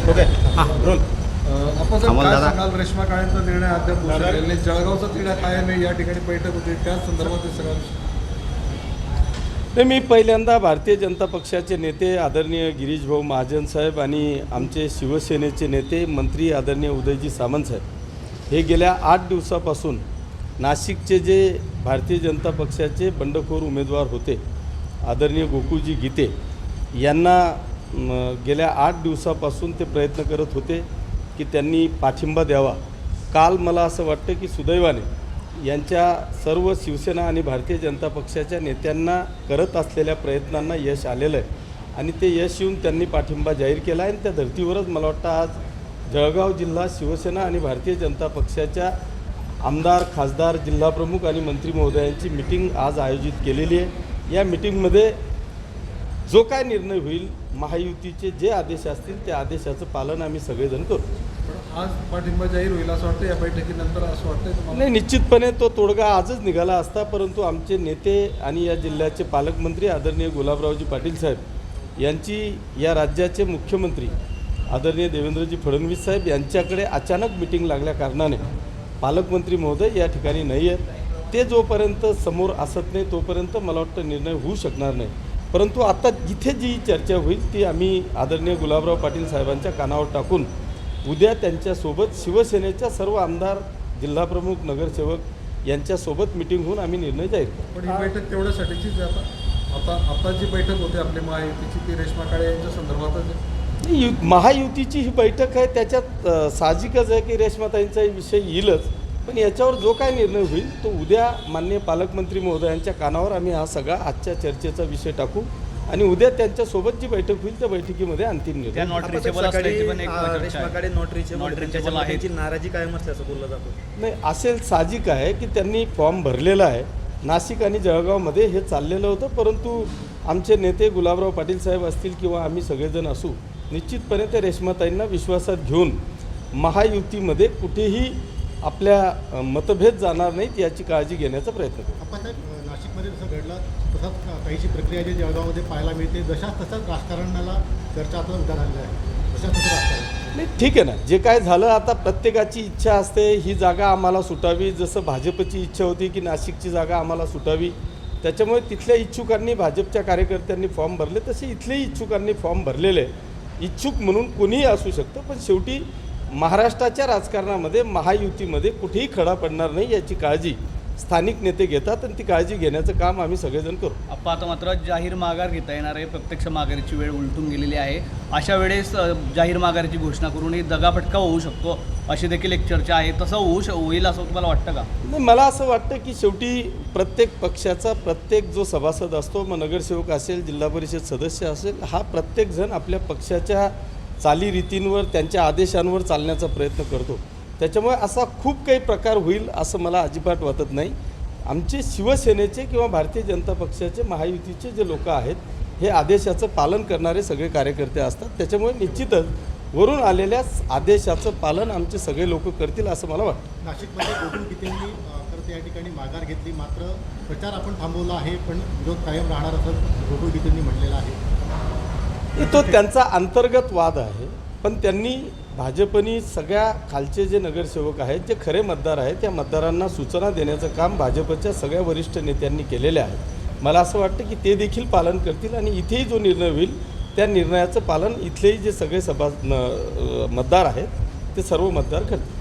Okay हां role आपण जर काय सांगाल रेश्मा काळेंचा निर्णय अद्याप होऊ शकेल नाही, जळगावचा तिढा कायम आहे, या ठिकाणी बैठक होती त्याच संदर्भात सगळा नाही, मी पहिल्यांदा भारतीय जनता पक्षाचे नेते आदरणीय गिरीश भाऊ महाजन साहेब आणि आमचे शिवसेनेचे नेते मंत्री आदरणीय उदयजी सामंत साहेब हे गेल्या 8 दिवसापासून नाशिकचे जे भारतीय जनता पक्षाचे बंडखोर उमेदवार होते आदरणीय गोकुळजी गीते यांना गेल्या 8 दिवसापासून ते प्रयत्न करत होते की त्यांनी पाठिंबा द्यावा. काल मला असं वाटतं की सुदैवाने यांच्या सर्व शिवसेना आणि भारतीय जनता पक्षाच्या नेत्यांना करत असलेल्या प्रयत्नांना यश आलेलं आहे आणि ते यश येऊन त्यांनी पाठिंबा जाहीर केला आहे. आणि त्या धर्तीवरच मला वाटतं आज जळगाव जिल्हा शिवसेना आणि भारतीय जनता पक्षाच्या आमदार खासदार जिल्हाप्रमुख आणि मंत्री महोदयांची मिटिंग आज आयोजित केलेली आहे. या मिटिंगमध्ये जो काय निर्णय होईल महायुतीचे जे आदेश असतील त्या आदेशाचं पालन आम्ही सगळेजण करू. आज पाठिंबा जाहीर होईल असं वाटतं या बैठकीनंतर, असं वाटतंय तुम्हाला? नाही, निश्चितपणे तो तोडगा आजच निघाला असता, परंतु आमचे नेते आणि या जिल्ह्याचे पालकमंत्री आदरणीय गुलाबरावजी पाटील साहेब यांची या राज्याचे मुख्यमंत्री आदरणीय देवेंद्रजी फडणवीस साहेब यांच्याकडे अचानक मिटिंग लागल्या कारणाने पालकमंत्री महोदय या ठिकाणी नाही आहेत. ते जोपर्यंत समोर असत नाही तोपर्यंत मला वाटतं निर्णय होऊ शकणार नाही. परंतु आता जिथे जी चर्चा होईल ती आम्ही आदरणीय गुलाबराव पाटील साहेबांच्या कानावर टाकून उद्या त्यांच्यासोबत शिवसेनेच्या सर्व आमदार जिल्हाप्रमुख नगरसेवक यांच्यासोबत मिटिंग होऊन आम्ही निर्णय जाहीर करू. पण ही बैठक तेवढ्यासाठीचीच आता जी बैठक होते आपली महायुतीची ती रेश्मा काळे यांच्या संदर्भातच आहे. महायुतीची ही बैठक आहे, त्याच्यात साहजिकच आहे की रेश्माताईंचाही विषय येईलच, पण याच्यावर जो काय निर्णय होईल तो उद्या माननीय पालकमंत्री महोदयांच्या कानावर आम्ही हा सगळा आजच्या चर्चेचा विषय टाकू आणि उद्या त्यांच्यासोबत जी बैठक होईल त्या बैठकीमध्ये अंतिम निर्णय. नाराजी कायम असल्याचं बोललं जातं. नाही, असेल साहजिक आहे की त्यांनी फॉर्म भरलेला आहे. नाशिक आणि जळगावमध्ये हे चाललेलं होतं, परंतु आमचे नेते गुलाबराव पाटील साहेब असतील किंवा आम्ही सगळेजण असू, निश्चितपणे ते रेश्माताईंना विश्वासात घेऊन महायुतीमध्ये कुठेही आपल्या मतभेद जाणार नाहीत याची काळजी घेण्याचा प्रयत्न करू. आपण नाशिकमध्ये जसं घडलं तसंच काहीशी प्रक्रिया जी जळगावमध्ये पाहायला मिळते, तसंच राजकारणाला चर्चा आता उद्या झालेलं आहे, तसंच राजकारण. नाही, ठीक आहे ना, जे काय झालं आता प्रत्येकाची इच्छा असते ही जागा आम्हाला सुटावी. जसं भाजपची इच्छा होती की नाशिकची जागा आम्हाला सुटावी, त्याच्यामुळे तिथल्या इच्छुकांनी भाजपच्या कार्यकर्त्यांनी फॉर्म भरले, तसे इथल्याही इच्छुकांनी फॉर्म भरलेले. इच्छुक म्हणून कोणीही असू शकतं, पण शेवटी महाराष्ट्राच्या राजकारणामध्ये महायुतीमध्ये कुठेही खडा पडणार नाही याची काळजी स्थानिक नेते घेतात आणि ती काळजी घेण्याचं काम आम्ही सगळेजण करू. आता मात्र जाहीर माघार घेता येणार आहे, प्रत्यक्ष माघारीची वेळ उलटून गेलेली आहे. अशा वेळेस जाहीर माघारीची घोषणा करूनही दगाफटका होऊ शकतो अशी देखील एक चर्चा आहे. तसं होईल असं तुम्हाला वाटतं का? नाही, मला असं वाटतं की शेवटी प्रत्येक पक्षाचा प्रत्येक जो सभासद असतो, मग नगरसेवक असेल जिल्हा परिषद सदस्य असेल, हा प्रत्येकजण आपल्या पक्षाच्या चालीरीतींवर त्यांच्या आदेशांवर चालण्याचा प्रयत्न करतो. त्याच्यामुळे असा खूप काही प्रकार होईल असं मला अजिबात वाटत नाही. आमचे शिवसेनेचे किंवा भारतीय जनता पक्षाचे महायुतीचे जे लोक आहेत हे आदेशाचं पालन करणारे सगळे कार्यकर्ते असतात. त्याच्यामुळे निश्चितच वरून आलेल्या आदेशाचं पालन आमचे सगळे लोक करतील असं मला वाटतं. नाशिकमध्ये गोकुळ गीतेंनी तर त्या ठिकाणी माघार घेतली, मात्र प्रचार आपण थांबवला आहे, पण विरोध कायम राहणार असं गोकुळ गीतेंनी म्हटलेलं आहे. तो त्यांचा अंतर्गत वाद आहे, पण त्यांनी भाजपनी सगळ्या खालचे जे नगरसेवक आहेत जे खरे मतदार आहेत त्या मतदारांना सूचना देण्याचं काम भाजपच्या सगळ्या वरिष्ठ नेत्यांनी केलेले आहे. मला असं वाटतं की ते देखील पालन करतील आणि इथेही जो निर्णय होईल त्या निर्णयाचं पालन इथलेही जे सगळे मतदार आहेत ते सर्व मतदार करतील.